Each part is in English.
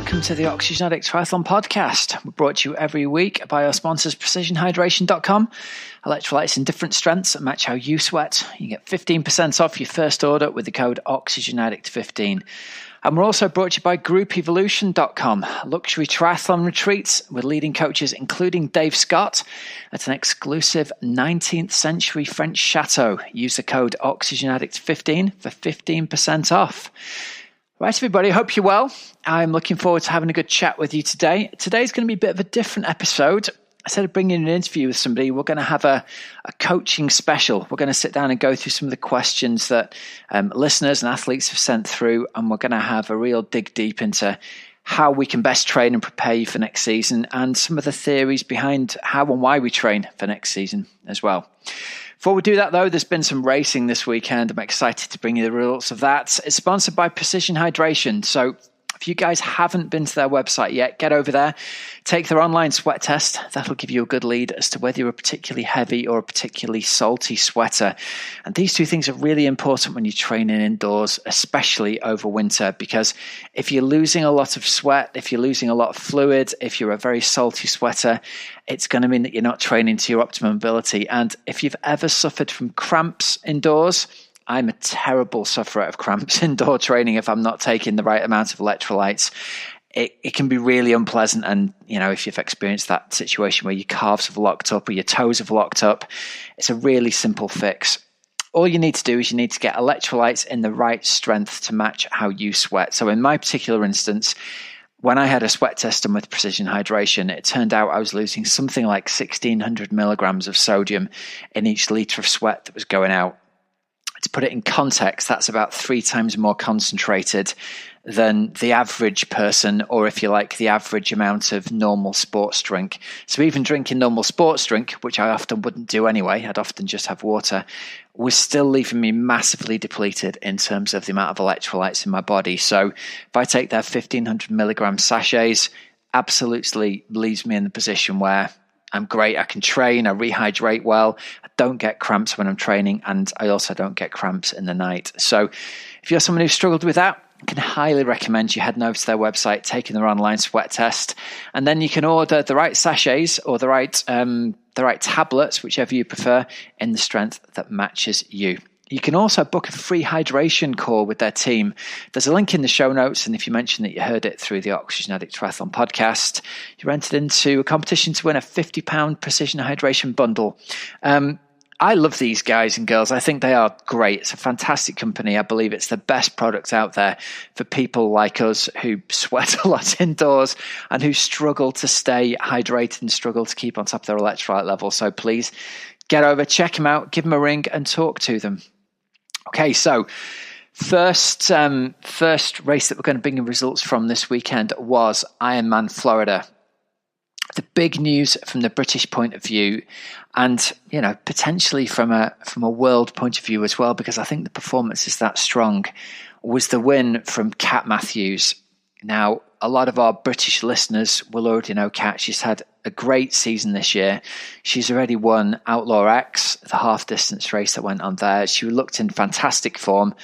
welcome to the Oxygenaddict Triathlon Podcast. We're brought to you every week by our sponsors PrecisionHydration.com. Electrolytes in different strengths that match how you sweat. You get 15% off your first order with the code Oxygenaddict15. And we're also brought to you by GroupEvolution.com, luxury triathlon retreats with leading coaches including Dave Scott at an exclusive 19th century French chateau. Use the code Oxygenaddict15 for 15% off. Right, everybody, hope you're well. I'm looking forward to having a good chat with you today. Today's going to be a bit of a different episode. Instead of bringing an interview with somebody, we're going to have a coaching special. We're going to sit down and go through some of the questions that listeners and athletes have sent through, and we're going to have a real dig deep into how we can best train and prepare you for next season, and some of the theories behind how and why we train for next season as well. Before we do that, though, there's been some racing this weekend. I'm excited to bring you the results of that. It's sponsored by Precision Hydration. So if you guys haven't been to their website yet, get over there, take their online sweat test. That'll give you a good lead as to whether you're a particularly heavy or a particularly salty sweater. And these two things are really important when you're training indoors, especially over winter, because if you're losing a lot of sweat, if you're losing a lot of fluid, if you're a very salty sweater, it's going to mean that you're not training to your optimum ability. And if you've ever suffered from cramps indoors, I'm a terrible sufferer of cramps indoor training if I'm not taking the right amount of electrolytes. It can be really unpleasant. And, you know, if you've experienced that situation where your calves have locked up or your toes have locked up, it's a really simple fix. All you need to do is you need to get electrolytes in the right strength to match how you sweat. So in my particular instance, when I had a sweat test done with Precision Hydration, it turned out I was losing something like 1,600 milligrams of sodium in each litre of sweat that was going out. To put it in context, that's about 3 times more concentrated than the average person, or if you like, the average amount of normal sports drink. So even drinking normal sports drink, which I often wouldn't do anyway, I'd often just have water, was still leaving me massively depleted in terms of the amount of electrolytes in my body. So if I take their 1,500 milligram sachets, absolutely leaves me in the position where I'm great. I can train. I rehydrate well. I don't get cramps when I'm training, and I also don't get cramps in the night. So if you're someone who's struggled with that, I can highly recommend you heading over to their website, taking their online sweat test, and then you can order the right sachets or the right tablets, whichever you prefer, in the strength that matches you. You can also book a free hydration call with their team. There's a link in the show notes, and if you mention that you heard it through the Oxygenaddict Triathlon Podcast, you're entered into a competition to win a £50 Precision Hydration bundle. I love these guys and girls. I think they are great. It's a fantastic company. I believe it's the best product out there for people like us who sweat a lot indoors and who struggle to stay hydrated and struggle to keep on top of their electrolyte level. So please get over, check them out, give them a ring and talk to them. Okay, so first race that we're going to bring in results from this weekend was Ironman Florida. The big news from the British point of view, and you know, potentially from a world point of view as well, because I think the performance is that strong, was the win from Kat Matthews. Now, a lot of our British listeners will already know Kat. She's had a great season this year. She's already won Outlaw X, the half-distance race that went on there. She looked in fantastic form,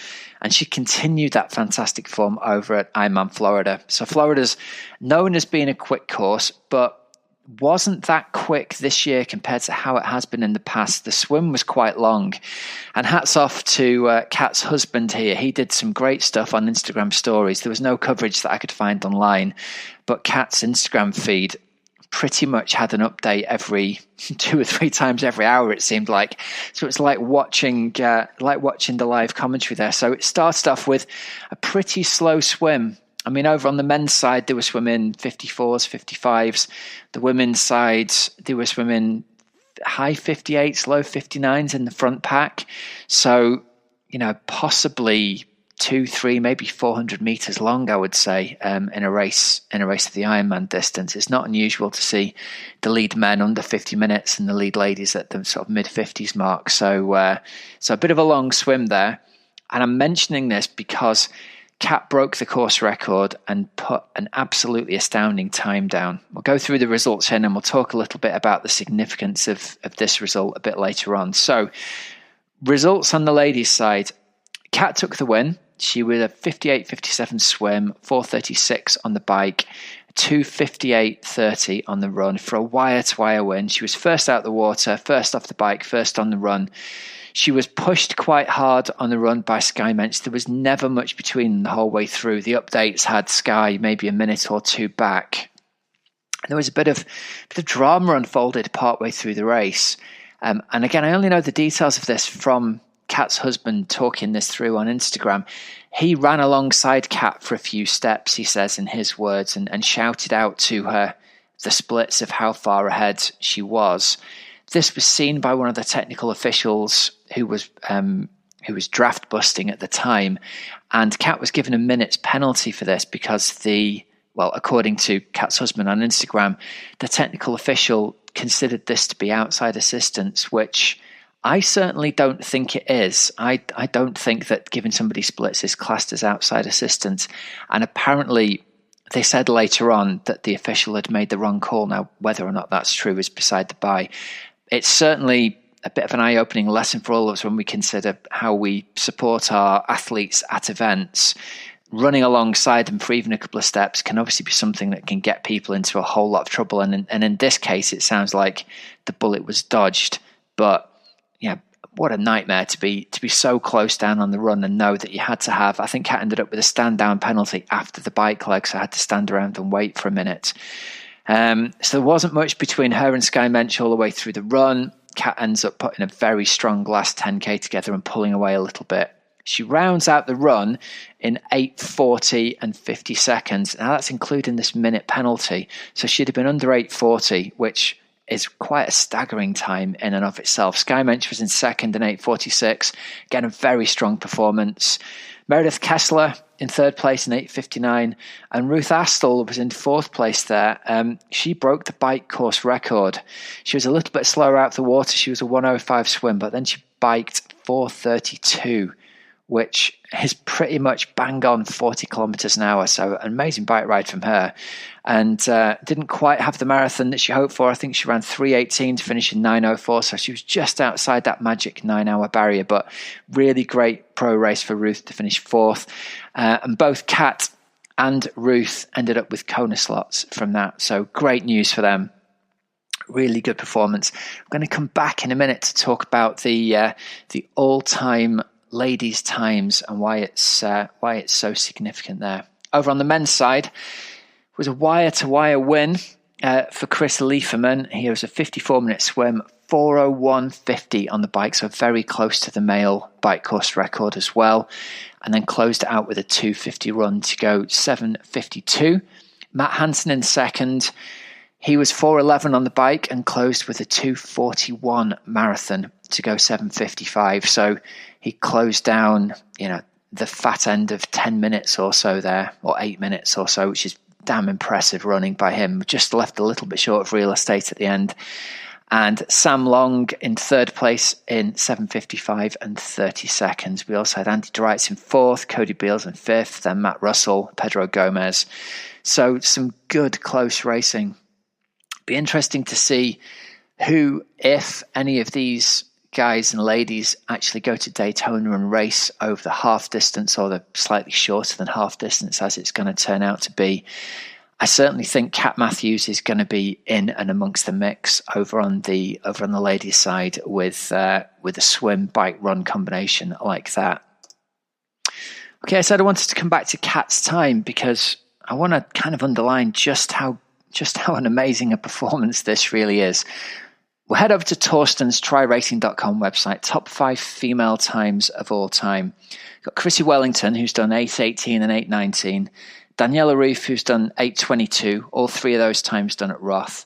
and she continued that fantastic form over at Ironman Florida. So Florida's known as being a quick course, but wasn't that quick this year compared to how it has been in the past. The swim was quite long, and hats off to Kat's husband here. He did some great stuff on Instagram stories. There was no coverage that I could find online, but Kat's Instagram feed pretty much had an update every 2 or 3 times every hour, it seemed like. So it's like watching the live commentary there. So it started off with a pretty slow swim. I mean, over on the men's side, they were swimming 54s, 55s. The women's side, they were swimming high 58s, low 59s in the front pack. So, you know, possibly 200, 300, maybe 400 meters long, I would say, in a race of the Ironman distance. It's not unusual to see the lead men under 50 minutes and the lead ladies at the sort of mid-50s mark. So a bit of a long swim there. And I'm mentioning this because Kat broke the course record and put an absolutely astounding time down. We'll go through the results here and we'll talk a little bit about the significance of this result a bit later on. So, results on the ladies' side. Kat took the win. she was a 58.57 swim, 4:36 on the bike, 2:58.30 on the run for a wire-to-wire win. She was first out the water, first off the bike, first on the run. She was pushed quite hard on the run by Sky Mensch. There was never much between them the whole way through. The updates had Sky maybe a minute or two back. There was a bit of drama unfolded partway through the race. And again, I only know the details of this from Kat's husband talking this through on Instagram. He ran alongside Kat for a few steps, he says in his words, and shouted out to her the splits of how far ahead she was. This was seen by one of the technical officials who was draft busting at the time, and Kat was given a minute's penalty for this because according to Kat's husband on Instagram, the technical official considered this to be outside assistance, which I certainly don't think it is. I don't think that giving somebody splits is classed as outside assistance. And apparently they said later on that the official had made the wrong call. Now, whether or not that's true is beside the by. It's certainly a bit of an eye-opening lesson for all of us when we consider how we support our athletes at events. Running alongside them for even a couple of steps can obviously be something that can get people into a whole lot of trouble. And in this case, it sounds like the bullet was dodged. But yeah, what a nightmare to be so close down on the run and know that you had to have. I think Kat ended up with a stand down penalty after the bike leg, so I had to stand around and wait for a minute. So there wasn't much between her and Sky Mensch all the way through the run. Kat ends up putting a very strong last 10k together and pulling away a little bit. She rounds out the run in 8:40 and 50 seconds. Now that's including this minute penalty. So she'd have been under 8:40, which is quite a staggering time in and of itself. Sky Mensch was in second in 8:46. Again, a very strong performance. Meredith Kessler in third place in 8:59. And Ruth Astle was in fourth place there. She broke the bike course record. She was a little bit slower out the water. She was a 1:05 swim, but then she biked 4:32. Which is pretty much bang on 40 kilometers an hour. So an amazing bike ride from her. And didn't quite have the marathon that she hoped for. I think she ran 3:18 to finish in 9:04. So she was just outside that magic 9-hour barrier. But really great pro race for Ruth to finish fourth. And both Kat and Ruth ended up with Kona slots from that. So great news for them. Really good performance. I'm going to come back in a minute to talk about the all-time ladies' times and why it's so significant there. Over on the men's side was a wire-to-wire win for Chris Lieferman. He was a 54-minute swim, 4:01.50 on the bike, so very close to the male bike course record as well, and then closed it out with a 2:50 run to go 7:52. Matt Hansen in second. He was 4:11 on the bike and closed with a 2:41 marathon to go 7:55. So he closed down, the fat end of 10 minutes or so there, or 8 minutes or so, which is damn impressive running by him. Just left a little bit short of real estate at the end. And Sam Long in third place in 7:55 and 30 seconds. We also had Andy Dreitz in fourth, Cody Beals in fifth, then Matt Russell, Pedro Gomez. So some good close racing. Be interesting to see who, if any of these guys and ladies actually go to Daytona and race over the half distance or the slightly shorter than half distance as it's going to turn out to be. I certainly think Kat Matthews is going to be in and amongst the mix over on the ladies' side with a swim bike run combination like that. Okay, I said I wanted to come back to Kat's time because I want to kind of underline just how an amazing a performance this really is. We'll head over to Torsten's TryRacing.com website, top 5 female times of all time. We've got Chrissy Wellington, who's done 8:18 and 8:19. Daniela Ryf, who's done 8:22. All three of those times done at Roth.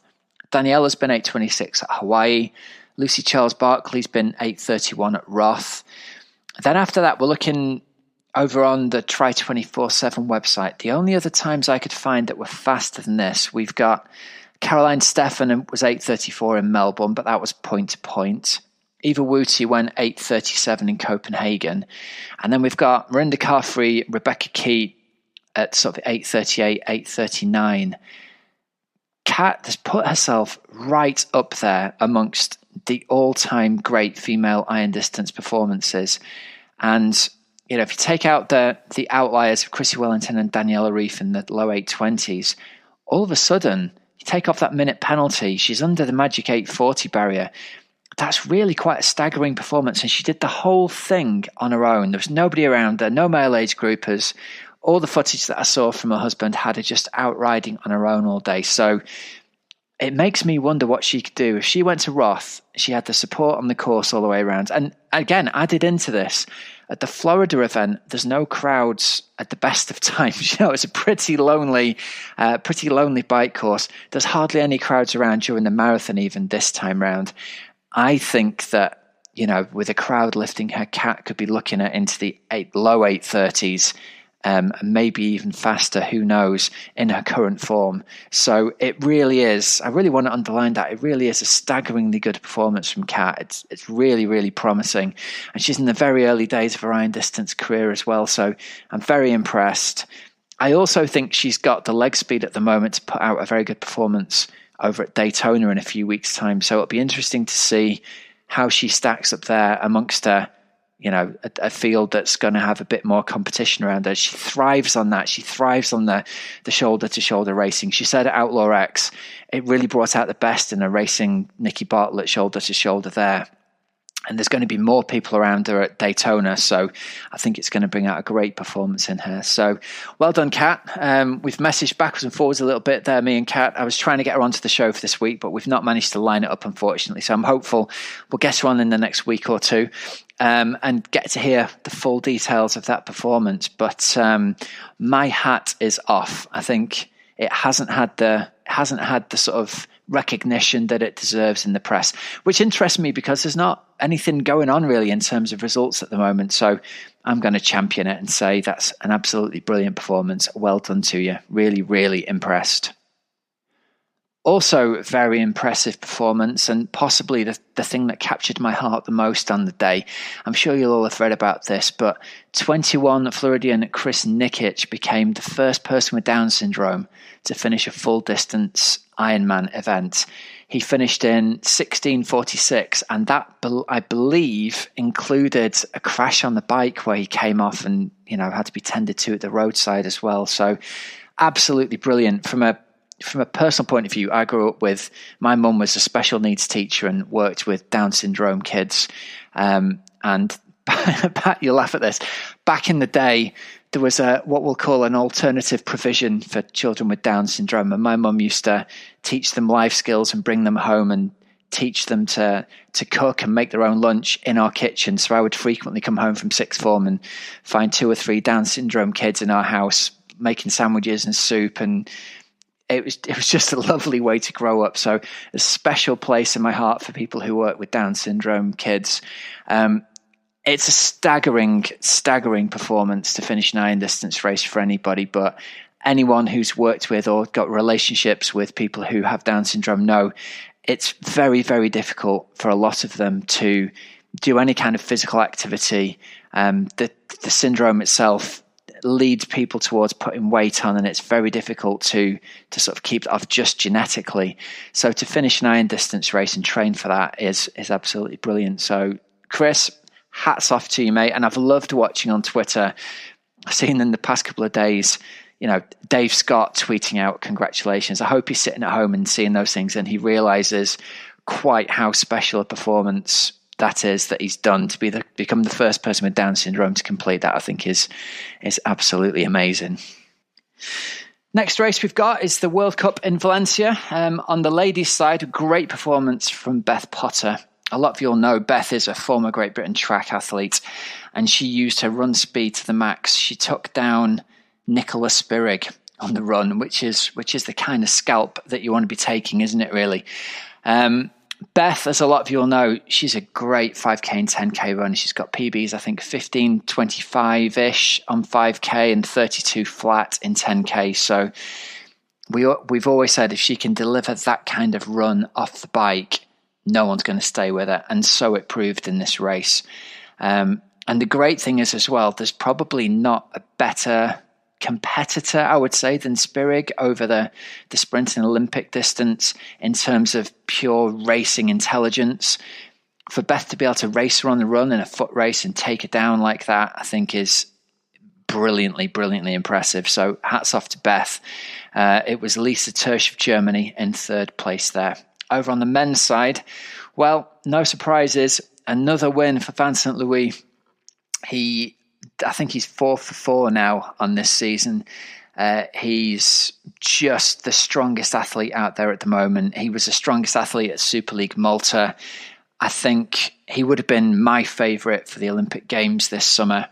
Daniela's been 8:26 at Hawaii. Lucy Charles Barkley's been 8:31 at Roth. Then after that, we're looking over on the Try 24/7 website. The only other times I could find that were faster than this, we've got Caroline Steffen was 8:34 in Melbourne, but that was point to point. Eva Wooty went 8:37 in Copenhagen. And then we've got Marinda Carfree, Rebecca Key at sort of 8:38, 8:39. Kat has put herself right up there amongst the all-time great female iron distance performances. And if you take out the outliers of Chrissy Wellington and Daniela Reef in the low 8:20s, all of a sudden, you take off that minute penalty, she's under the magic 8:40 barrier. That's really quite a staggering performance, and she did the whole thing on her own. There was nobody around her, no male age groupers. All the footage that I saw from her husband had her just out riding on her own all day. So it makes me wonder what she could do. If she went to Roth, she had the support on the course all the way around. And again, added into this, at the Florida event, there's no crowds at the best of times. It's a pretty lonely bike course. There's hardly any crowds around during the marathon even this time round. I think that, with a crowd lifting her, Kat could be looking at into the low 8:30s, maybe even faster, who knows, in her current form. So it really is, I really want to underline that, it really is a staggeringly good performance from Kat. It's really, really promising. And she's in the very early days of her iron distance career as well, so I'm very impressed. I also think she's got the leg speed at the moment to put out a very good performance over at Daytona in a few weeks' time. So it'll be interesting to see how she stacks up there amongst a field that's going to have a bit more competition around her. She thrives on that. She thrives on the shoulder-to-shoulder racing. She said at Outlaw X, it really brought out the best in her racing Nikki Bartlett shoulder-to-shoulder there. And there's going to be more people around her at Daytona, so I think it's going to bring out a great performance in her. So well done, Kat. We've messaged backwards and forwards a little bit there, me and Kat. I was trying to get her onto the show for this week, but we've not managed to line it up, unfortunately. So I'm hopeful we'll get her on in the next week or two and get to hear the full details of that performance. But my hat is off. I think it hasn't had the sort of recognition that it deserves in the press, which interests me because there's not anything going on really in terms of results at the moment. So I'm going to champion it and say that's an absolutely brilliant performance. Well done to you. Really, really impressed. Also, very impressive performance, and possibly the thing that captured my heart the most on the day. I'm sure you'll all have read about this, but 21 Floridian Chris Nikic became the first person with Down syndrome to finish a full-distance Ironman event. He finished in 16:46, and that, I believe, included a crash on the bike where he came off and had to be tended to at the roadside as well. So absolutely brilliant. From a personal point of view, I grew up with, my mum was a special needs teacher and worked with Down syndrome kids. And Pat, you'll laugh at this. Back in the day, there was what we'll call an alternative provision for children with Down syndrome. And my mum used to teach them life skills and bring them home and teach them to cook and make their own lunch in our kitchen. So I would frequently come home from sixth form and find 2 or 3 Down syndrome kids in our house making sandwiches and soup, and it was just a lovely way to grow up. So a special place in my heart for people who work with Down syndrome kids. It's a staggering performance to finish an iron distance race for anybody, but anyone who's worked with or got relationships with people who have Down syndrome know it's very, very difficult for a lot of them to do any kind of physical activity. The syndrome itself leads people towards putting weight on, and it's very difficult to sort of keep it off just genetically. So to finish an iron distance race and train for that is absolutely brilliant. So Chris, hats off to you, mate. And I've loved watching on Twitter. I've seen in the past couple of days, Dave Scott tweeting out congratulations. I hope he's sitting at home and seeing those things and he realizes quite how special a performance that is that he's done to become the first person with Down syndrome to complete that. I think is absolutely amazing. Next race we've got is the World Cup in Valencia. On the ladies' side, a great performance from Beth Potter. A lot of you all know Beth is a former Great Britain track athlete, and she used her run speed to the max. She took down Nicola Spirig on the run, which is the kind of scalp that you want to be taking, isn't it, really? Beth, as a lot of you all know, she's a great 5K and 10K runner. She's got PBs, I think, 15:25-ish on 5K and 32 flat in 10K. So we've always said if she can deliver that kind of run off the bike, no one's going to stay with her. And so it proved in this race. And the great thing is as well, there's probably not a better competitor, I would say, than Spirig over the sprint and Olympic distance in terms of pure racing intelligence. for Beth to be able to race her on the run in a foot race and take her down like that, I think is brilliantly impressive. So hats off to Beth. It was Lisa Tersch of Germany in third place there. Over on the men's side, well, no surprises. Another win for Vincent Louis. I think he's 4 for 4 now on this season. He's just the strongest athlete out there at the moment. He was the strongest athlete at Super League Malta. I think he would have been my favourite for the Olympic Games this summer.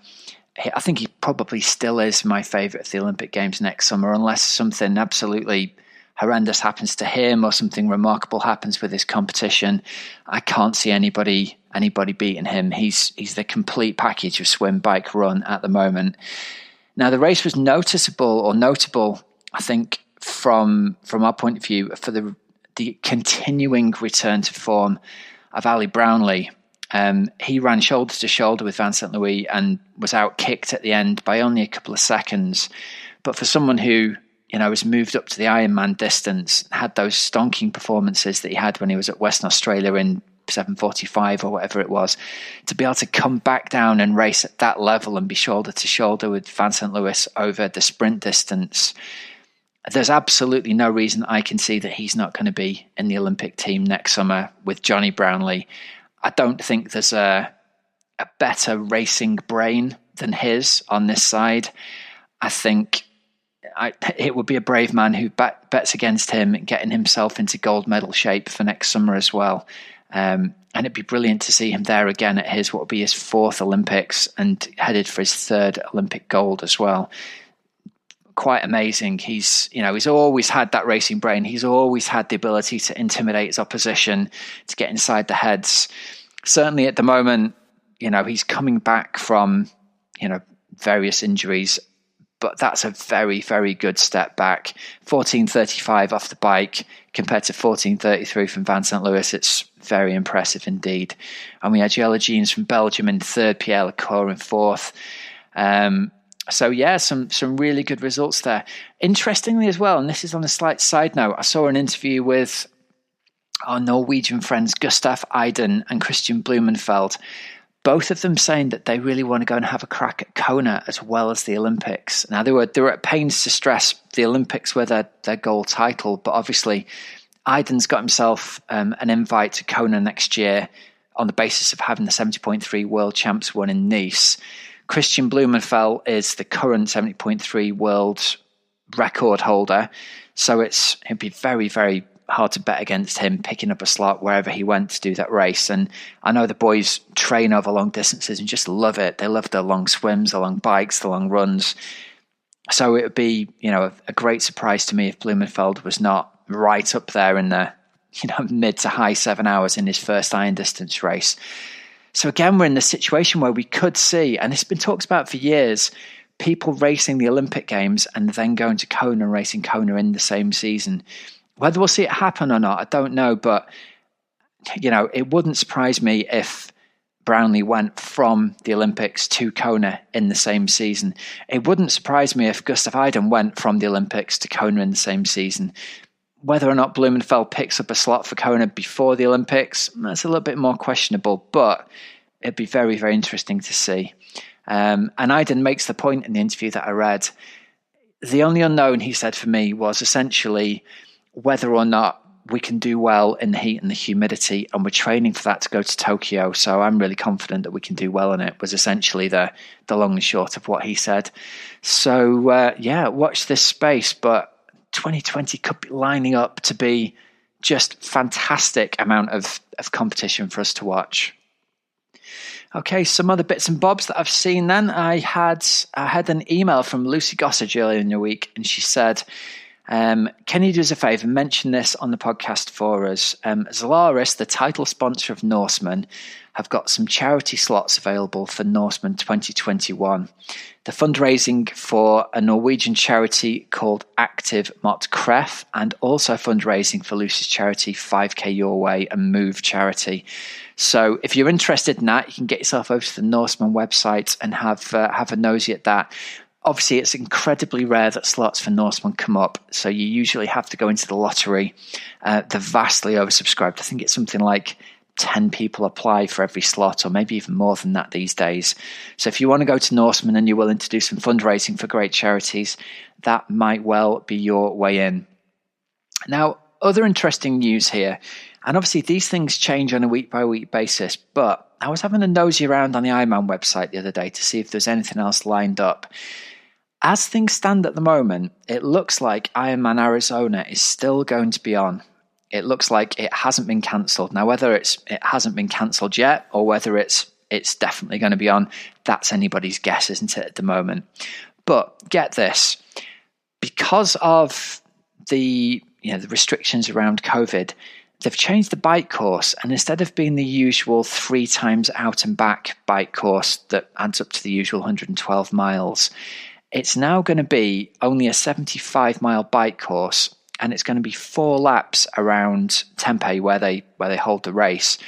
I think he probably still is my favourite for the Olympic Games next summer, unless something absolutely horrendous happens to him or something remarkable happens with his competition. I can't see anybody beating him. He's the complete package of swim, bike, run at the moment. Now, the race was notable, I think, from our point of view, for the continuing return to form of Ali Brownlee. He ran shoulder to shoulder with Vincent Louis and was out-kicked at the end by only a couple of seconds. But for someone who, has moved up to the Ironman distance, had those stonking performances that he had when he was at Western Australia in 7:45 or whatever it was, to be able to come back down and race at that level and be shoulder to shoulder with Vincent Louis over the sprint distance, there's absolutely no reason I can see that he's not going to be in the Olympic team next summer with Johnny Brownlee. I don't think there's a better racing brain than his on this side. I think it would be a brave man who bets against him, getting himself into gold medal shape for next summer as well. And it'd be brilliant to see him there again at what will be his 4th Olympics and headed for his 3rd Olympic gold as well. Quite amazing. He's always had that racing brain. He's always had the ability to intimidate his opposition, to get inside the heads. Certainly at the moment, he's coming back from, various injuries, but that's a very, very good step back. 14:35 off the bike compared to 14:33 from Vincent Louis. It's very impressive indeed. And we had Jelle Jeans from Belgium in 3rd, Pierre Lecour in 4th. So yeah, some really good results there. Interestingly as well, and this is on a slight side note, I saw an interview with our Norwegian friends Gustav Iden and Christian Blumenfeld, both of them saying that they really want to go and have a crack at Kona as well as the Olympics. Now, they were at pains to stress the Olympics were their goal title, but obviously Iden's got himself an invite to Kona next year on the basis of having the 70.3 World Champs won in Nice. Christian Blumenfeld is the current 70.3 world record holder, so it'd be very, very hard to bet against him picking up a slot wherever he went to do that race. And I know the boys train over long distances and just love it. They love the long swims, the long bikes, the long runs. So it would be, a great surprise to me if Blumenfeld was not right up there in the, mid to high 7 hours in his first iron distance race. So again, we're in the situation where we could see, and it's been talked about for years, people racing the Olympic Games and then going to Kona and racing Kona in the same season. Whether we'll see it happen or not, I don't know. But, it wouldn't surprise me if Brownlee went from the Olympics to Kona in the same season. It wouldn't surprise me if Gustav Iden went from the Olympics to Kona in the same season. Whether or not Blumenfeld picks up a slot for Kona before the Olympics, that's a little bit more questionable, but it'd be very, very interesting to see. And Iden makes the point in the interview that I read. The only unknown, he said, for me was essentially whether or not we can do well in the heat and the humidity, and we're training for that to go to Tokyo. So I'm really confident that we can do well in it, was essentially the long and short of what he said. So watch this space, but 2020 could be lining up to be just fantastic amount of competition for us to watch. Okay, some other bits and bobs that I've seen then. I had an email from Lucy Gossage earlier in the week, and she said, can you do us a favour, mention this on the podcast for us? Zalaris, the title sponsor of Norseman, have got some charity slots available for Norseman 2021. The fundraising for a Norwegian charity called Active Mot Kref, and also fundraising for Lucy's charity 5K Your Way and Move charity. So if you're interested in that, you can get yourself over to the Norseman website and have a nosy at that. Obviously, it's incredibly rare that slots for Norseman come up, so you usually have to go into the lottery. They're vastly oversubscribed. I think it's something like 10 people apply for every slot, or maybe even more than that these days. So if you want to go to Norseman and you're willing to do some fundraising for great charities, that might well be your way in. Now, other interesting news here, and obviously these things change on a week-by-week basis, but I was having a nosy around on the Ironman website the other day to see if there's anything else lined up. As things stand at the moment, it looks like Ironman Arizona is still going to be on. It looks like it hasn't been cancelled. Now, whether it hasn't been cancelled yet or whether it's definitely going to be on, that's anybody's guess, isn't it, at the moment? But get this, because of the restrictions around COVID, they've changed the bike course, and instead of being the usual 3 times out and back bike course that adds up to the usual 112 miles, it's now going to be only a 75-mile bike course. And it's going to be 4 laps around Tempe where they hold the race.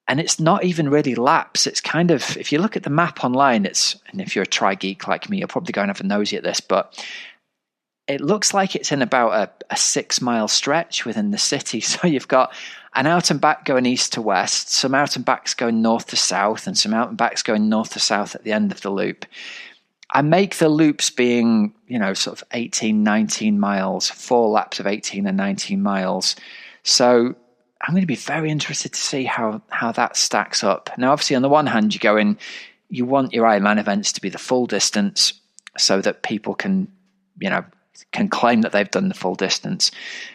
And it's not even really laps. It's kind of, if you look at the map online, and if you're a tri geek like me, you'll probably go and have a nosy at this, but it looks like it's in about a 6-mile stretch within the city. So you've got an out and back going east to west, some out and backs going north to south, and some out and backs going north to south at the end of the loop. I make the loops being, sort of 18, 19 miles, 4 laps of 18 and 19 miles. So I'm going to be very interested to see how that stacks up. Now, obviously, on the one hand, you want your Ironman events to be the full distance so that people can claim that they've done the full distance.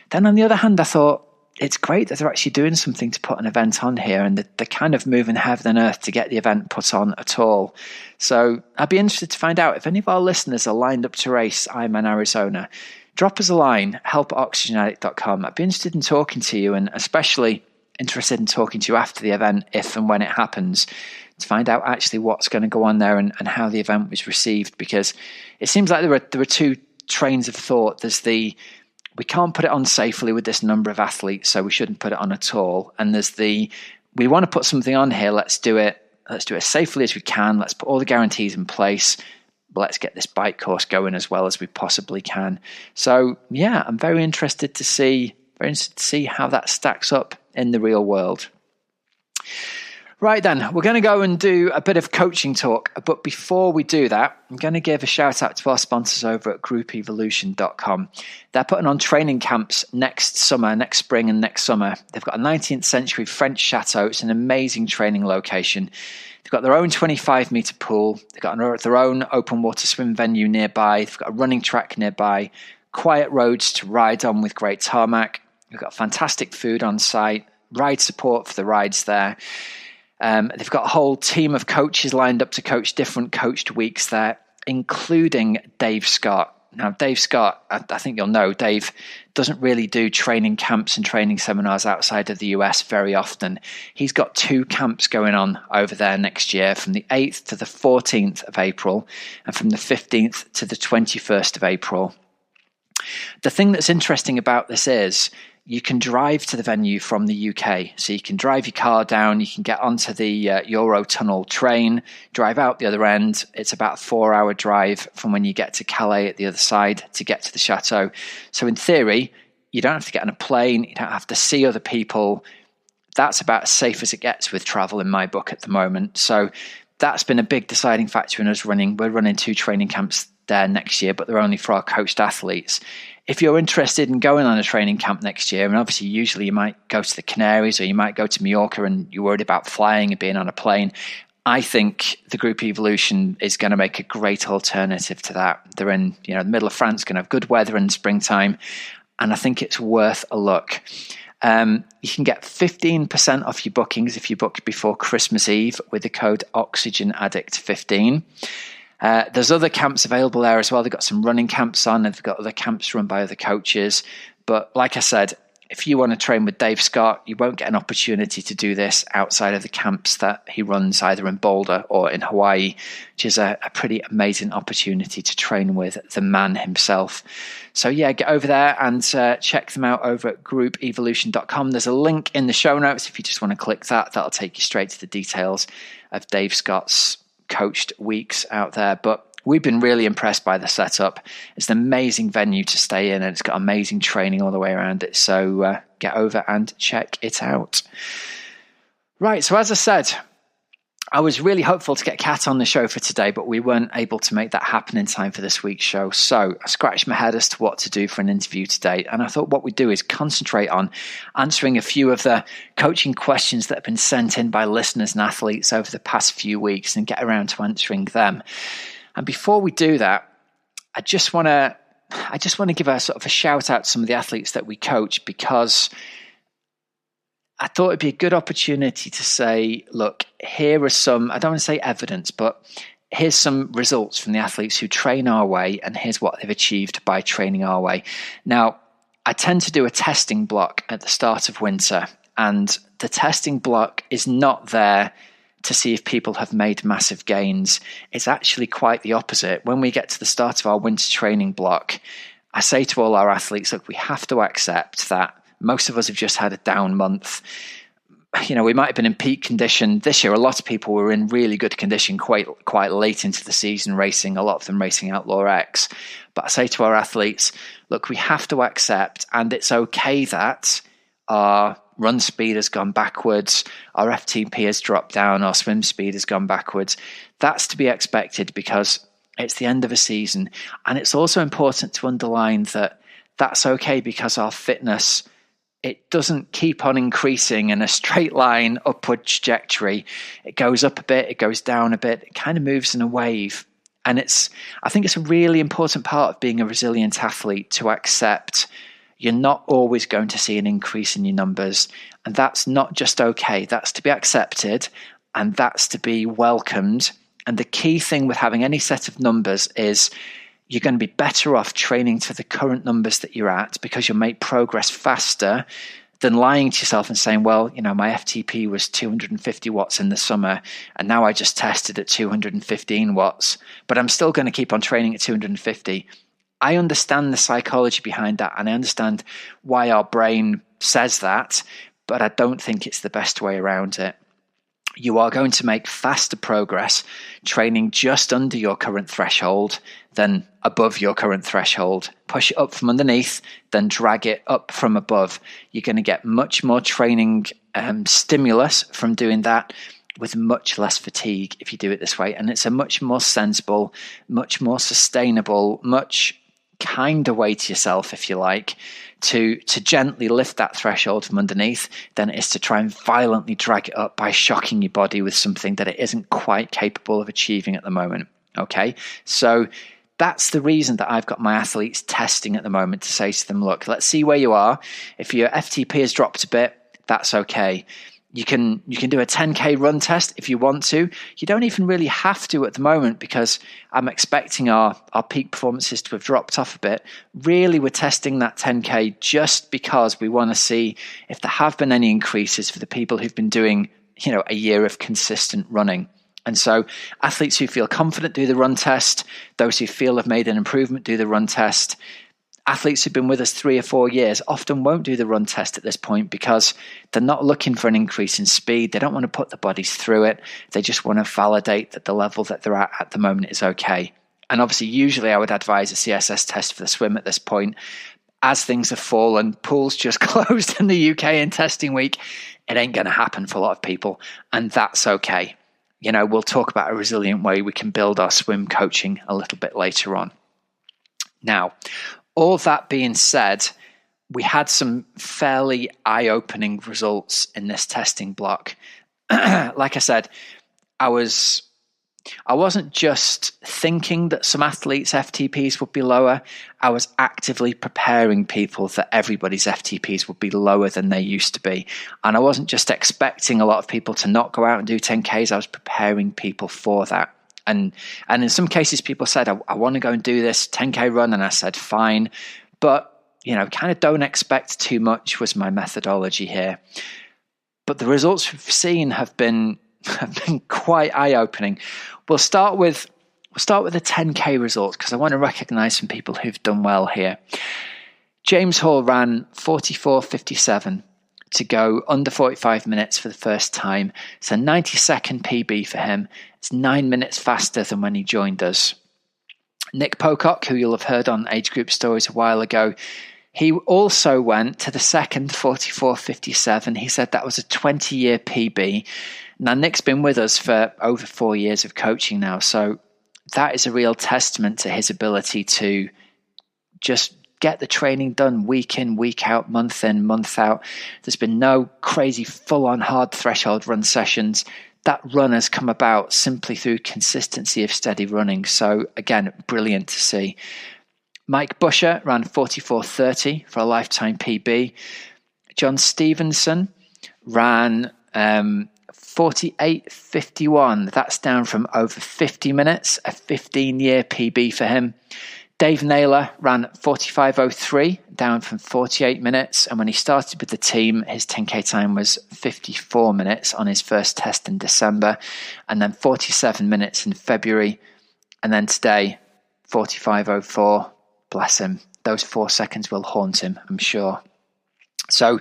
Then on the other hand, I thought, it's great that they're actually doing something to put an event on here, and they're kind of moving heaven and earth to get the event put on at all. So I'd be interested to find out if any of our listeners are lined up to race Ironman Arizona. Drop us a line, help@oxygenaddict.com. I'd be interested in talking to you, and especially interested in talking to you after the event, if and when it happens, to find out actually what's going to go on there and how the event was received, because it seems like there were 2 trains of thought. There's we can't put it on safely with this number of athletes, so we shouldn't put it on at all. And there's we want to put something on here, let's do it as safely as we can, let's put all the guarantees in place, but let's get this bike course going as well as we possibly can. So yeah, I'm very interested to see how that stacks up in the real world. Right then, we're going to go and do a bit of coaching talk, but before we do that, I'm going to give a shout out to our sponsors over at groupevolution.com. They're putting on training camps next spring and next summer. They've got a 19th century French chateau. It's an amazing training location. They've got their own 25-meter pool. They've got their own open water swim venue nearby. They've got a running track nearby, quiet roads to ride on with great tarmac. They've got fantastic food on site, ride support for the rides there. They've got a whole team of coaches lined up to coach different coached weeks there, including Dave Scott. Now, Dave Scott, I think you'll know, Dave doesn't really do training camps and training seminars outside of the US very often. He's got 2 camps going on over there next year, from the 8th to the 14th of April, and from the 15th to the 21st of April. The thing that's interesting about this is you can drive to the venue from the UK. So you can drive your car down, you can get onto the Eurotunnel train, drive out the other end. It's about a 4-hour drive from when you get to Calais at the other side to get to the chateau. So in theory, you don't have to get on a plane, you don't have to see other people. That's about as safe as it gets with travel in my book at the moment. So that's been a big deciding factor in us running. We're running 2 training camps there next year, but they're only for our coached athletes. If you're interested in going on a training camp next year, and obviously usually you might go to the Canaries or you might go to Mallorca and you're worried about flying and being on a plane, I think the Group Evolution is going to make a great alternative to that. They're in the middle of France, going to have good weather in springtime, and I think it's worth a look. You can get 15% off your bookings if you book before Christmas Eve with the code Oxygenaddict15. There's other camps available there as well. They've got some running camps on, and they've got other camps run by other coaches. But like I said, if you want to train with Dave Scott, you won't get an opportunity to do this outside of the camps that he runs either in Boulder or in Hawaii, which is a pretty amazing opportunity to train with the man himself. So yeah, get over there and check them out over at groupevolution.com. There's a link in the show notes if you just want to click that. That'll take you straight to the details of Dave Scott's coached weeks out there. But we've been really impressed by the setup. It's an amazing venue to stay in, and it's got amazing training all the way around it. So get over and check it out. Right, so as I said, I was really hopeful to get Kat on the show for today, but we weren't able to make that happen in time for this week's show. So I scratched my head as to what to do for an interview today. And I thought what we'd do is concentrate on answering a few of the coaching questions that have been sent in by listeners and athletes over the past few weeks and get around to answering them. And before we do that, I just want to give a sort of a shout out to some of the athletes that we coach, because I thought it'd be a good opportunity to say, look, here are some, I don't want to say evidence, but here's some results from the athletes who train our way, and here's what they've achieved by training our way. Now, I tend to do a testing block at the start of winter, and the testing block is not there to see if people have made massive gains. It's actually quite the opposite. When we get to the start of our winter training block, I say to all our athletes, look, we have to accept that most of us have just had a down month. You know, we might have been in peak condition this year. A lot of people were in really good condition quite late into the season racing, a lot of them racing Outlaw X. But I say to our athletes, look, we have to accept, and it's okay that our run speed has gone backwards, our FTP has dropped down, our swim speed has gone backwards. That's to be expected because it's the end of a season. And it's also important to underline that that's okay because our fitness, it doesn't keep on increasing in a straight line upward trajectory. It goes up a bit, it goes down a bit, it kind of moves in a wave. And I think it's a really important part of being a resilient athlete to accept you're not always going to see an increase in your numbers. And that's not just okay, that's to be accepted and that's to be welcomed. And the key thing with having any set of numbers is you're going to be better off training to the current numbers that you're at, because you'll make progress faster than lying to yourself and saying, well, you know, my FTP was 250 watts in the summer and now I just tested at 215 watts, but I'm still going to keep on training at 250. I understand the psychology behind that, and I understand why our brain says that, but I don't think it's the best way around it. You are going to make faster progress training just under your current threshold than above your current threshold. Push it up from underneath, then drag it up from above. You're going to get much more training stimulus from doing that with much less fatigue if you do it this way. And it's a much more sensible, much more sustainable, much kinder way to yourself, if you like, to gently lift that threshold from underneath than it is to try and violently drag it up by shocking your body with something that it isn't quite capable of achieving at the moment. Okay, so that's the reason that I've got my athletes testing at the moment, to say to them, look, let's see where you are. If your FTP has dropped a bit, that's okay. You can do a 10K run test if you want to. You don't even really have to at the moment, because I'm expecting our peak performances to have dropped off a bit. Really, we're testing that 10K just because we want to see if there have been any increases for the people who've been doing, you know, a year of consistent running. And so athletes who feel confident do the run test. Those who feel have made an improvement do the run test. Athletes who've been with us 3 or 4 years often won't do the run test at this point because they're not looking for an increase in speed. They don't want to put the bodies through it. They just want to validate that the level that they're at the moment is okay. And obviously, usually I would advise a CSS test for the swim at this point. As things have fallen, pools just closed in the UK in testing week. It ain't going to happen for a lot of people, and that's okay. You know, we'll talk about a resilient way we can build our swim coaching a little bit later on. Now, all that being said, we had some fairly eye-opening results in this testing block. Like I said, I wasn't just thinking that some athletes' FTPs would be lower. I was actively preparing people that everybody's FTPs would be lower than they used to be. And I wasn't just expecting a lot of people to not go out and do 10Ks. I was preparing people for that. And in some cases, people said, I want to go and do this 10K run. And I said, fine. But, you know, kind of don't expect too much was my methodology here. But the results we've seen have been quite eye-opening. We'll start with the 10K results because I want to recognize some people who've done well here. James Hall ran 44:57 to go under 45 minutes for the first time. It's a 90-second PB for him. It's 9 minutes faster than when he joined us. Nick Pocock, who you'll have heard on Age Group Stories a while ago, He also went to the second 44.57. He said that was a 20-year PB. Now, Nick's been with us for over 4 years of coaching now, so that is a real testament to his ability to just get the training done week in, week out, month in, month out. There's been no crazy full-on hard threshold run sessions. That run has come about simply through consistency of steady running. So again, brilliant to see. Mike Busher ran 44.30 for a lifetime PB. John Stevenson ran 48.51. That's down from over 50 minutes, a 15-year PB for him. Dave Naylor ran 45.03, down from 48 minutes. And when he started with the team, his 10K time was 54 minutes on his first test in December, and then 47 minutes in February. And then today, 45.04. Bless him. Those 4 seconds will haunt him, I'm sure. So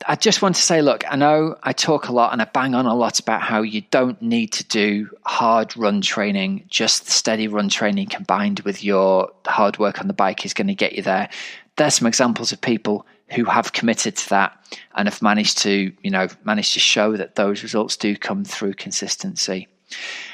I just want to say, look, I know I talk a lot and I bang on a lot about how you don't need to do hard run training. Just the steady run training combined with your hard work on the bike is going to get you there. There's some examples of people who have committed to that and have managed to show that those results do come through consistency.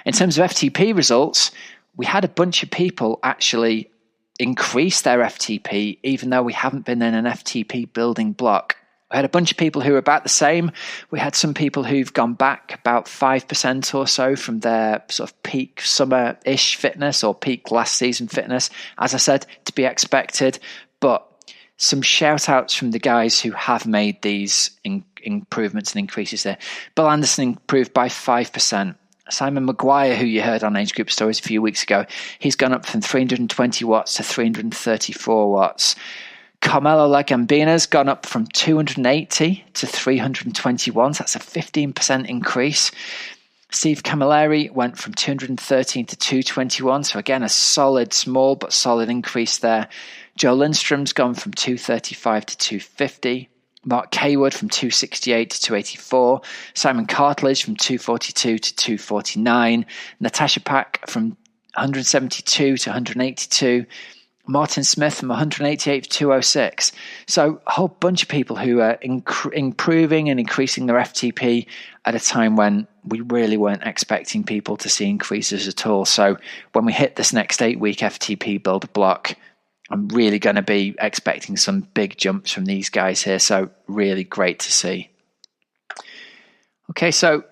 In terms of FTP results, we had a bunch of people actually increase their FTP, even though we haven't been in an FTP building block. We had a bunch of people who were about the same. We had some people who've gone back about 5% or so from their sort of peak summer-ish fitness or peak last season fitness. As I said, to be expected, but some shout outs from the guys who have made these improvements and increases there. Bill Anderson improved by 5%. Simon Maguire, who you heard on Age Group Stories a few weeks ago, he's gone up from 320 watts to 334 watts. Carmelo Lagambina's gone up from 280 to 321. So that's a 15% increase. Steve Camilleri went from 213 to 221. So again, a small but solid increase there. Joe Lindstrom's gone from 235 to 250. Mark Kaywood from 268 to 284, Simon Cartledge from 242 to 249, Natasha Pack from 172 to 182, Martin Smith from 188 to 206. So a whole bunch of people who are improving and increasing their FTP at a time when we really weren't expecting people to see increases at all. So when we hit this next 8-week FTP builder block, I'm really going to be expecting some big jumps from these guys here. So really great to see. Okay, so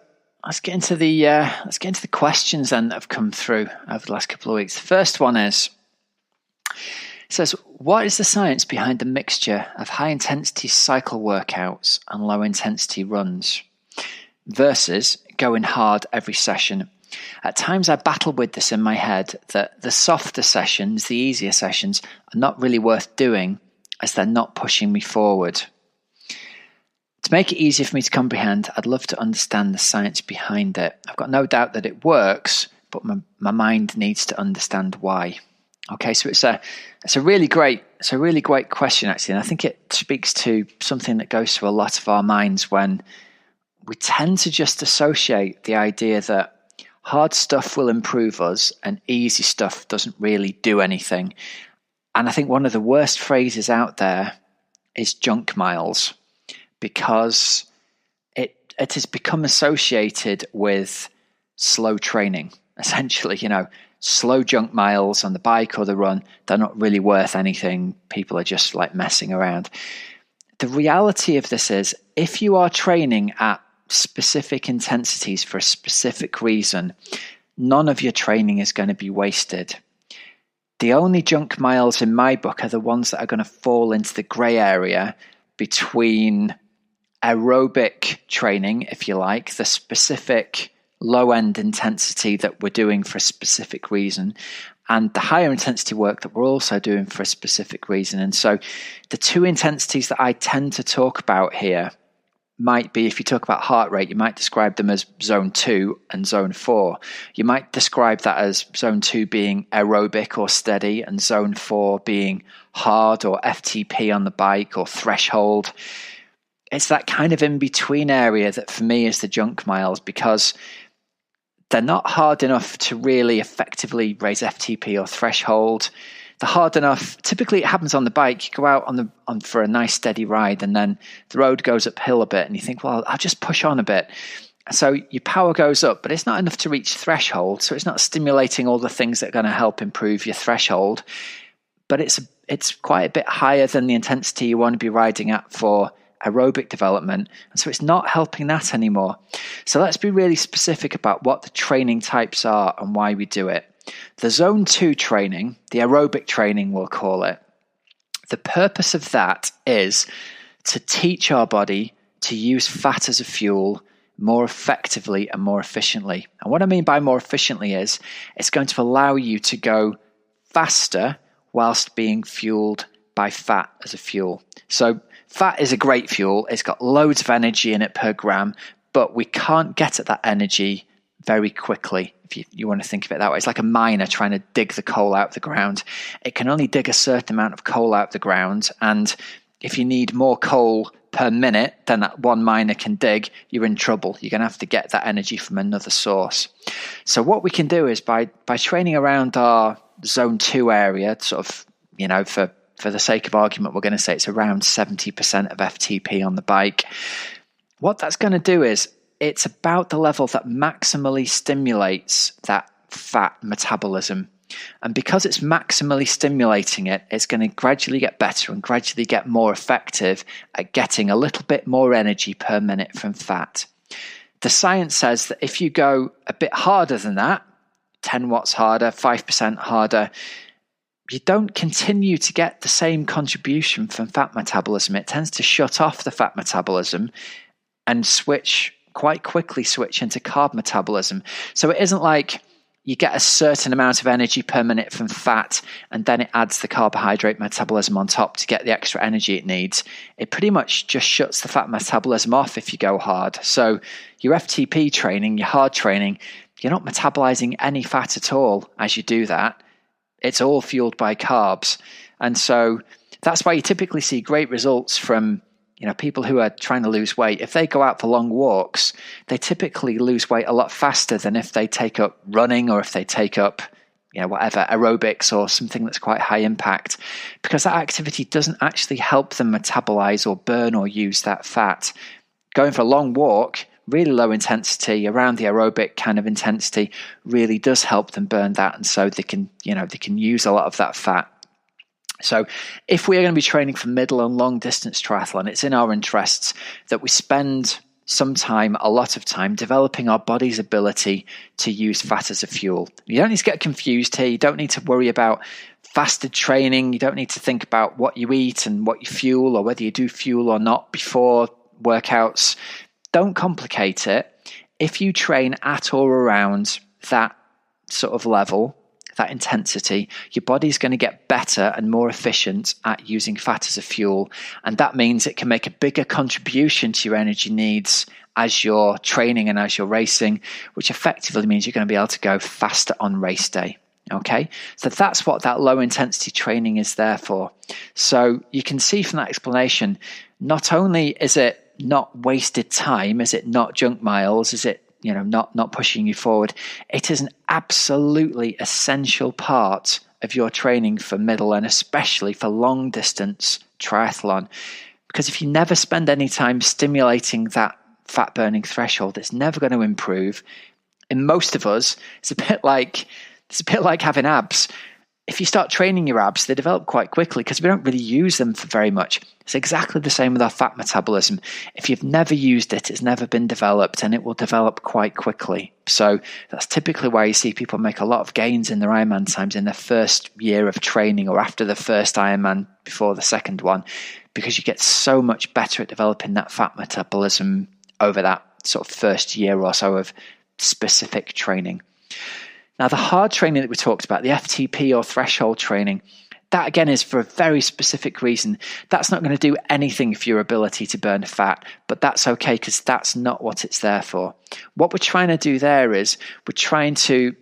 let's get into the questions then that have come through over the last couple of weeks. The first one it says, what is the science behind the mixture of high intensity cycle workouts and low intensity runs versus going hard every session? At times I battle with this in my head that the softer sessions, the easier sessions, are not really worth doing as they're not pushing me forward. To make it easier for me to comprehend, I'd love to understand the science behind it. I've got no doubt that it works, but my mind needs to understand why. Okay, so it's a really great question actually, and I think it speaks to something that goes through a lot of our minds when we tend to just associate the idea that hard stuff will improve us and easy stuff doesn't really do anything. And I think one of the worst phrases out there is junk miles, because it has become associated with slow training. Essentially, slow junk miles on the bike or the run, they're not really worth anything. People are just like messing around. The reality of this is, if you are training at specific intensities for a specific reason, none of your training is going to be wasted. The only junk miles in my book are the ones that are going to fall into the grey area between aerobic training, if you like, the specific low-end intensity that we're doing for a specific reason, and the higher intensity work that we're also doing for a specific reason. And so the two intensities that I tend to talk about here might be, if you talk about heart rate, you might describe them as zone 2 and zone 4. You might describe that as zone 2 being aerobic or steady and zone 4 being hard or FTP on the bike or threshold. It's that kind of in-between area that for me is the junk miles, because they're not hard enough to really effectively raise FTP or threshold. they're hard enough. Typically it happens on the bike. You go out on for a nice steady ride, and then the road goes uphill a bit, and you think, well, I'll just push on a bit. So your power goes up, but it's not enough to reach threshold. So it's not stimulating all the things that are going to help improve your threshold. But it's quite a bit higher than the intensity you want to be riding at for aerobic development. And so it's not helping that anymore. So let's be really specific about what the training types are and why we do it. The zone 2 training, the aerobic training we'll call it, the purpose of that is to teach our body to use fat as a fuel more effectively and more efficiently. And what I mean by more efficiently is it's going to allow you to go faster whilst being fueled by fat as a fuel. So fat is a great fuel. It's got loads of energy in it per gram, but we can't get at that energy very quickly. If you want to think of it that way, it's like a miner trying to dig the coal out of the ground. It can only dig a certain amount of coal out of the ground, and if you need more coal per minute than that one miner can dig, you're in trouble. You're going to have to get that energy from another source. So what we can do is by training around our zone 2 area, sort of, for the sake of argument, we're going to say it's around 70% of FTP on the bike. What that's going to do is it's about the level that maximally stimulates that fat metabolism. And because it's maximally stimulating it, it's going to gradually get better and gradually get more effective at getting a little bit more energy per minute from fat. The science says that if you go a bit harder than that, 10 watts harder, 5% harder, you don't continue to get the same contribution from fat metabolism. It tends to shut off the fat metabolism and quite quickly switch into carb metabolism. So it isn't like you get a certain amount of energy per minute from fat and then it adds the carbohydrate metabolism on top to get the extra energy it needs. It pretty much just shuts the fat metabolism off if you go hard. So your FTP training, your hard training, you're not metabolizing any fat at all as you do that. It's all fueled by carbs. And so that's why you typically see great results from people who are trying to lose weight. If they go out for long walks, they typically lose weight a lot faster than if they take up running or if they take up, whatever, aerobics or something that's quite high impact, because that activity doesn't actually help them metabolize or burn or use that fat. Going for a long walk, really low intensity, around the aerobic kind of intensity, really does help them burn that. And so they can use a lot of that fat. So if we are going to be training for middle and long distance triathlon, it's in our interests that we spend a lot of time developing our body's ability to use fat as a fuel. You don't need to get confused here. You don't need to worry about fasted training. You don't need to think about what you eat and what you fuel or whether you do fuel or not before workouts. Don't complicate it. If you train at or around that sort of level, that intensity, your body's going to get better and more efficient at using fat as a fuel. And that means it can make a bigger contribution to your energy needs as you're training and as you're racing, which effectively means you're going to be able to go faster on race day. Okay, so that's what that low intensity training is there for. So you can see from that explanation, not only is it not wasted time, is it not junk miles, is it not pushing you forward, it is an absolutely essential part of your training for middle and especially for long distance triathlon. Because if you never spend any time stimulating that fat burning threshold, it's never going to improve. In most of us, it's a bit like having abs. If you start training your abs, they develop quite quickly because we don't really use them for very much. It's exactly the same with our fat metabolism. If you've never used it, it's never been developed and it will develop quite quickly. So that's typically why you see people make a lot of gains in their Ironman times in their first year of training or after the first Ironman before the second one, because you get so much better at developing that fat metabolism over that sort of first year or so of specific training. Now, the hard training that we talked about, the FTP or threshold training, that again is for a very specific reason. That's not going to do anything for your ability to burn fat, but that's okay because that's not what it's there for. What we're trying to do there is we're trying to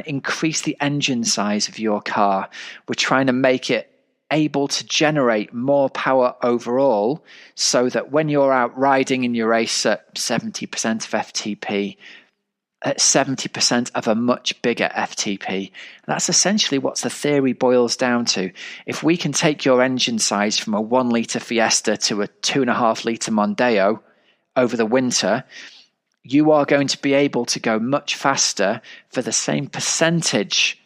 increase the engine size of your car. We're trying to make it able to generate more power overall so that when you're out riding in your race at 70% of FTP, at 70% of a much bigger FTP. And that's essentially what the theory boils down to. If we can take your engine size from a 1 litre Fiesta to a 2.5 litre Mondeo over the winter, you are going to be able to go much faster for the same percentage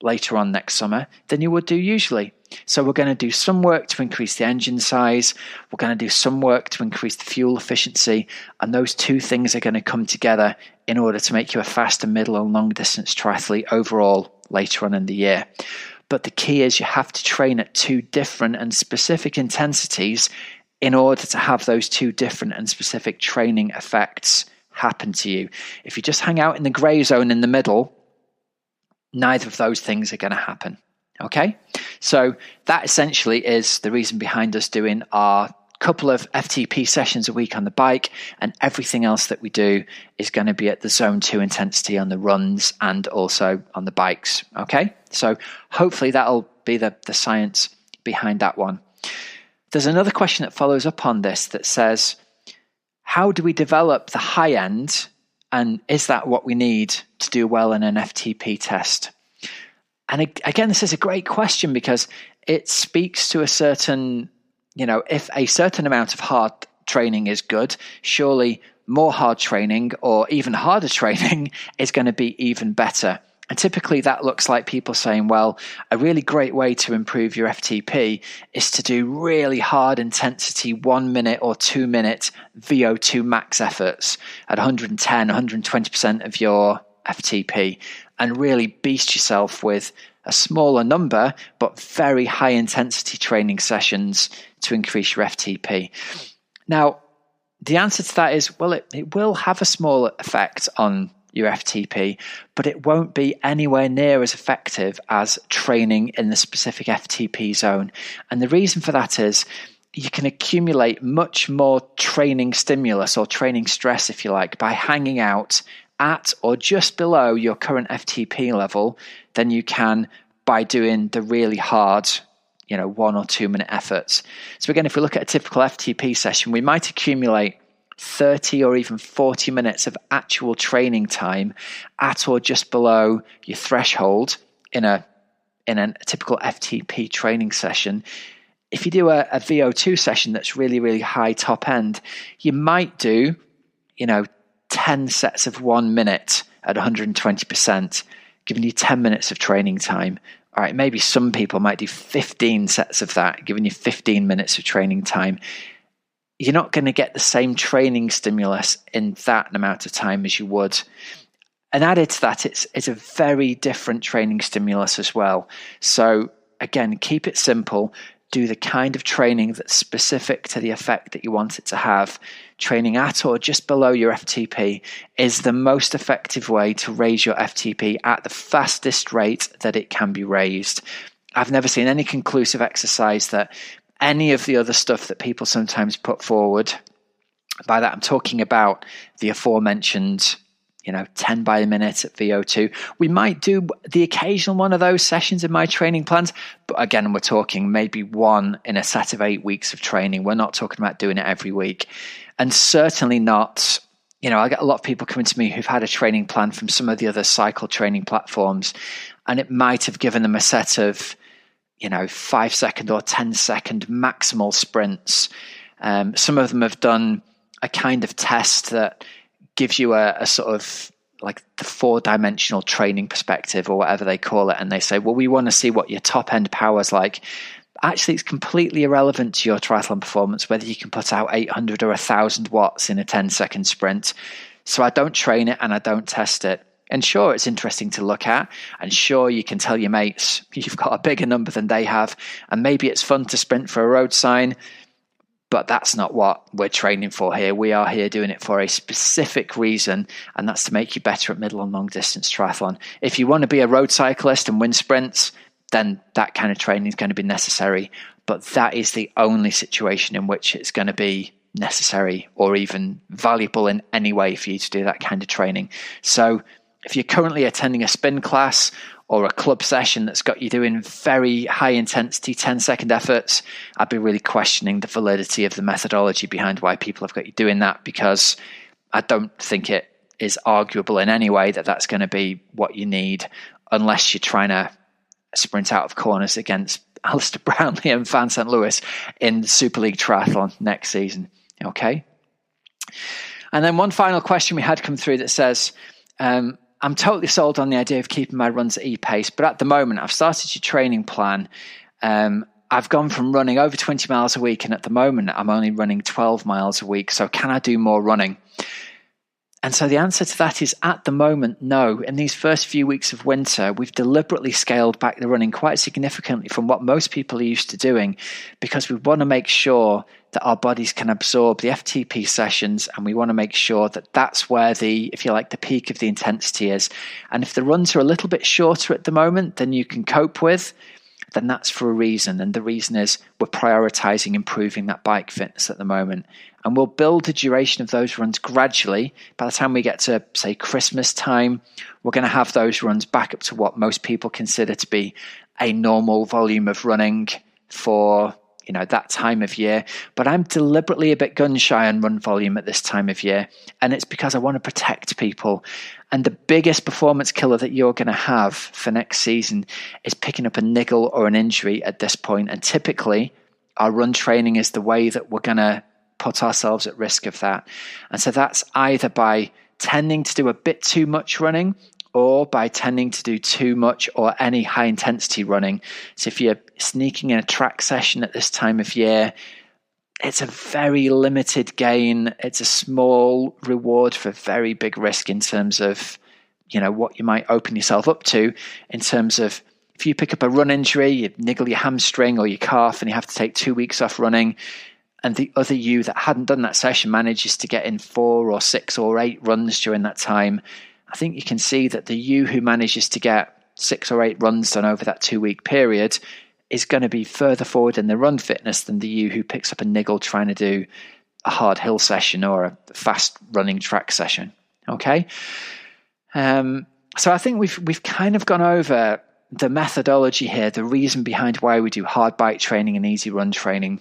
later on next summer than you would do usually. So we're going to do some work to increase the engine size. We're going to do some work to increase the fuel efficiency. And those two things are going to come together in order to make you a faster middle and long distance triathlete overall later on in the year. But the key is you have to train at two different and specific intensities in order to have those two different and specific training effects happen to you. If you just hang out in the gray zone in the middle, neither of those things are going to happen. Okay, so that essentially is the reason behind us doing our couple of FTP sessions a week on the bike, and everything else that we do is going to be at the zone 2 intensity on the runs and also on the bikes. Okay, so hopefully that'll be the science behind that one. There's another question that follows up on this that says, how do we develop the high end, and is that what we need to do well in an FTP test? And again, this is a great question because it speaks to a certain, if a certain amount of hard training is good, surely more hard training or even harder training is going to be even better. And typically that looks like people saying, well, a really great way to improve your FTP is to do really hard intensity 1 minute or 2 minute VO2 max efforts at 110, 120% of your FTP, and really beast yourself with a smaller number but very high intensity training sessions to increase your FTP. Now, the answer to that is, well, it will have a small effect on your FTP, but it won't be anywhere near as effective as training in the specific FTP zone. And the reason for that is you can accumulate much more training stimulus or training stress, if you like, by hanging out at or just below your current FTP level than you can by doing the really hard, 1 or 2 minute efforts. So again, if we look at a typical FTP session, we might accumulate 30 or even 40 minutes of actual training time at or just below your threshold in a typical FTP training session. If you do a VO2 session that's really, really high top end, you might do, 10 sets of 1 minute at 120%, giving you 10 minutes of training time. All right, maybe some people might do 15 sets of that, giving you 15 minutes of training time. You're not going to get the same training stimulus in that amount of time as you would. And added to that, it's a very different training stimulus as well. So again, keep it simple. Do the kind of training that's specific to the effect that you want it to have. Training at or just below your FTP is the most effective way to raise your FTP at the fastest rate that it can be raised. I've never seen any conclusive exercise that any of the other stuff that people sometimes put forward. By that, I'm talking about the aforementioned 10 by a minute at VO2. We might do the occasional one of those sessions in my training plans, but again, we're talking maybe one in a set of 8 weeks of training. We're not talking about doing it every week. And certainly not, I get a lot of people coming to me who've had a training plan from some of the other cycle training platforms, and it might have given them a set of 5 second or 10 second maximal sprints. Some of them have done a kind of test that gives you a sort of like the 4-dimensional training perspective or whatever they call it. And they say, well, we want to see what your top end power is like. Actually, it's completely irrelevant to your triathlon performance, whether you can put out 800 or 1,000 watts in a 10-second sprint. So I don't train it and I don't test it. And sure, it's interesting to look at. And sure, you can tell your mates you've got a bigger number than they have. And maybe it's fun to sprint for a road sign. But that's not what we're training for here. We are here doing it for a specific reason, and that's to make you better at middle and long distance triathlon. If you want to be a road cyclist and win sprints, then that kind of training is going to be necessary. But that is the only situation in which it's going to be necessary or even valuable in any way for you to do that kind of training. So if you're currently attending a spin class or a club session that's got you doing very high intensity 10-second efforts, I'd be really questioning the validity of the methodology behind why people have got you doing that, because I don't think it is arguable in any way that that's going to be what you need, unless you're trying to sprint out of corners against Alistair Brownlee and Van St. Louis in the Super League Triathlon next season. Okay. And then one final question we had come through that says, I'm totally sold on the idea of keeping my runs at e-pace, but at the moment I've started your training plan. I've gone from running over 20 miles a week, and at the moment I'm only running 12 miles a week. So can I do more running? And so the answer to that is, at the moment, no. In these first few weeks of winter, we've deliberately scaled back the running quite significantly from what most people are used to doing, because we want to make sure that our bodies can absorb the FTP sessions, and we want to make sure that that's where the, if you like, the peak of the intensity is. And if the runs are a little bit shorter at the moment than you can cope with, then that's for a reason. And the reason is we're prioritizing improving that bike fitness at the moment. And we'll build the duration of those runs gradually. By the time we get to, say, Christmas time, we're going to have those runs back up to what most people consider to be a normal volume of running for, you know, that time of year. But I'm deliberately a bit gun shy on run volume at this time of year. And it's because I want to protect people. And the biggest performance killer that you're going to have for next season is picking up a niggle or an injury at this point. And typically, our run training is the way that we're going to put ourselves at risk of that. And so that's either by tending to do a bit too much running, or by tending to do too much or any high intensity running. So if you're sneaking in a track session at this time of year, it's a very limited gain. It's a small reward for very big risk in terms of, you know, what you might open yourself up to in terms of, if you pick up a run injury, you niggle your hamstring or your calf and you have to take 2 weeks off running, and the other you that hadn't done that session manages to get in 4 or 6 or 8 runs during that time, I think you can see that the you who manages to get 6 or 8 runs done over that 2 week period is going to be further forward in the run fitness than the you who picks up a niggle trying to do a hard hill session or a fast running track session. Okay. So I think we've kind of gone over the methodology here, the reason behind why we do hard bike training and easy run training.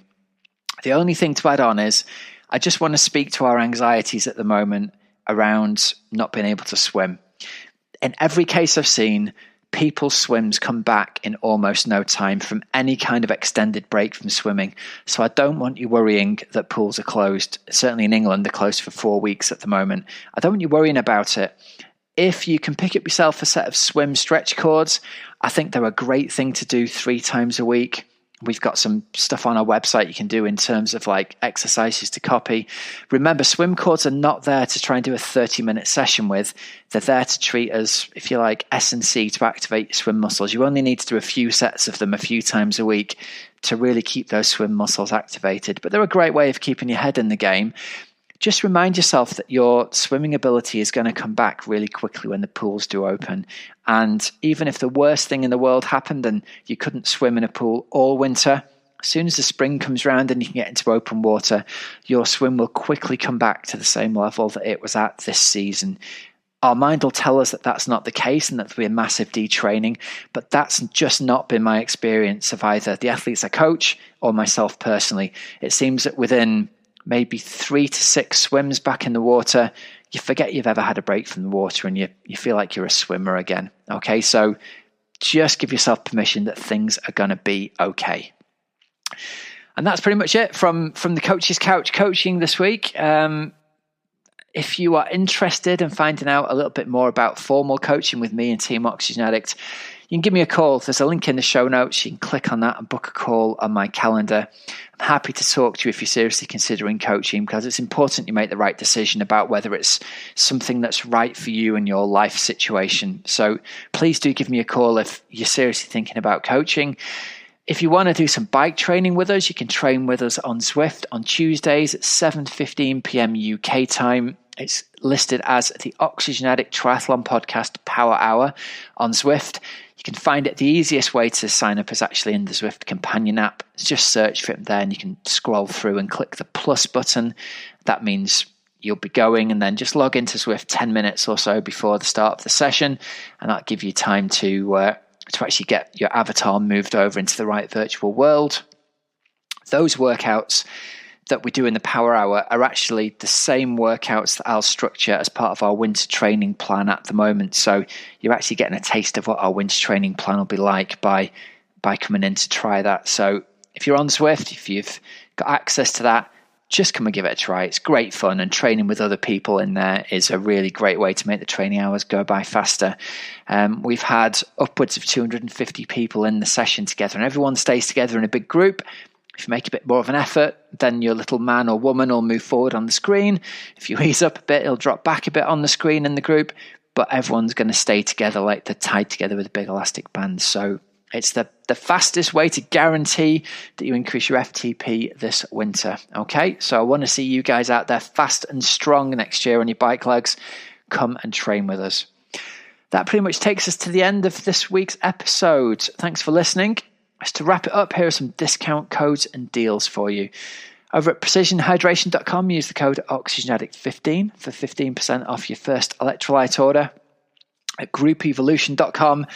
The only thing to add on is I just want to speak to our anxieties at the moment around not being able to swim. In every case I've seen, people's swims come back in almost no time from any kind of extended break from swimming. So I don't want you worrying that pools are closed. Certainly in England, they're closed for 4 weeks at the moment. I don't want you worrying about it. If you can pick up yourself a set of swim stretch cords, I think they're a great thing to do 3 times a week. We've got some stuff on our website you can do in terms of like exercises to copy. Remember, swim cords are not there to try and do a 30-minute session with. They're there to treat as, if you like, S&C to activate your swim muscles. You only need to do a few sets of them a few times a week to really keep those swim muscles activated. But they're a great way of keeping your head in the game. Just remind yourself that your swimming ability is going to come back really quickly when the pools do open. And even if the worst thing in the world happened and you couldn't swim in a pool all winter, as soon as the spring comes around and you can get into open water, your swim will quickly come back to the same level that it was at this season. Our mind will tell us that that's not the case and that there'll be a massive detraining, but that's just not been my experience of either the athletes I coach or myself personally. It seems that within maybe 3 to 6 swims back in the water, you forget you've ever had a break from the water and you feel like you're a swimmer again. Okay, so just give yourself permission that things are going to be okay. And that's pretty much it from the Coach's Couch coaching this week. If you are interested in finding out a little bit more about formal coaching with me and Team Oxygen Addict, you can give me a call. There's a link in the show notes. You can click on that and book a call on my calendar. I'm happy to talk to you if you're seriously considering coaching, because it's important you make the right decision about whether it's something that's right for you and your life situation. So please do give me a call if you're seriously thinking about coaching. If you want to do some bike training with us, you can train with us on Zwift on Tuesdays at 7:15 p.m. UK time. It's listed as the Oxygenaddict Triathlon Podcast Power Hour on Zwift. You can find it. The easiest way to sign up is actually in the Zwift companion app. Just search for it there and you can scroll through and click the plus button. That means you'll be going, and then just log into Zwift 10 minutes or so before the start of the session, and that'll give you time to actually get your avatar moved over into the right virtual world. Those workouts that we do in the Power Hour are actually the same workouts that I'll structure as part of our winter training plan at the moment. So you're actually getting a taste of what our winter training plan will be like by coming in to try that. So if you're on Zwift, if you've got access to that, just come and give it a try. It's great fun, and training with other people in there is a really great way to make the training hours go by faster. We've had upwards of 250 people in the session together, and everyone stays together in a big group. If you make a bit more of an effort, then your little man or woman will move forward on the screen. If you ease up a bit, it'll drop back a bit on the screen in the group, but everyone's going to stay together like they're tied together with a big elastic band. So it's the fastest way to guarantee that you increase your FTP this winter. Okay, so I want to see you guys out there fast and strong next year on your bike legs. Come and train with us. That pretty much takes us to the end of this week's episode. Thanks for listening. Just to wrap it up, here are some discount codes and deals for you. Over at precisionhydration.com, use the code Oxygenaddict15 for 15% off your first electrolyte order. At groupevolution.com,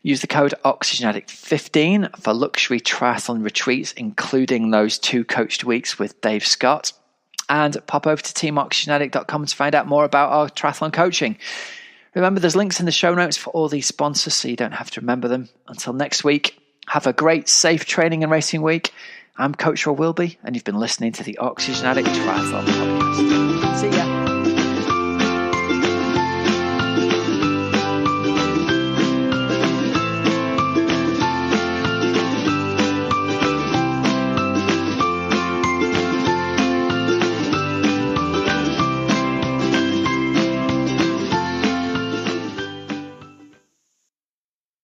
use the code Oxygenaddict15 for luxury triathlon retreats, including those 2 coached weeks with Dave Scott. And pop over to teamoxygenaddict.com to find out more about our triathlon coaching. Remember, there's links in the show notes for all these sponsors, so you don't have to remember them. Until next week, have a great, safe training and racing week. I'm Coach Roy Wilby, and you've been listening to the Oxygenaddict Triathlon Podcast. See ya.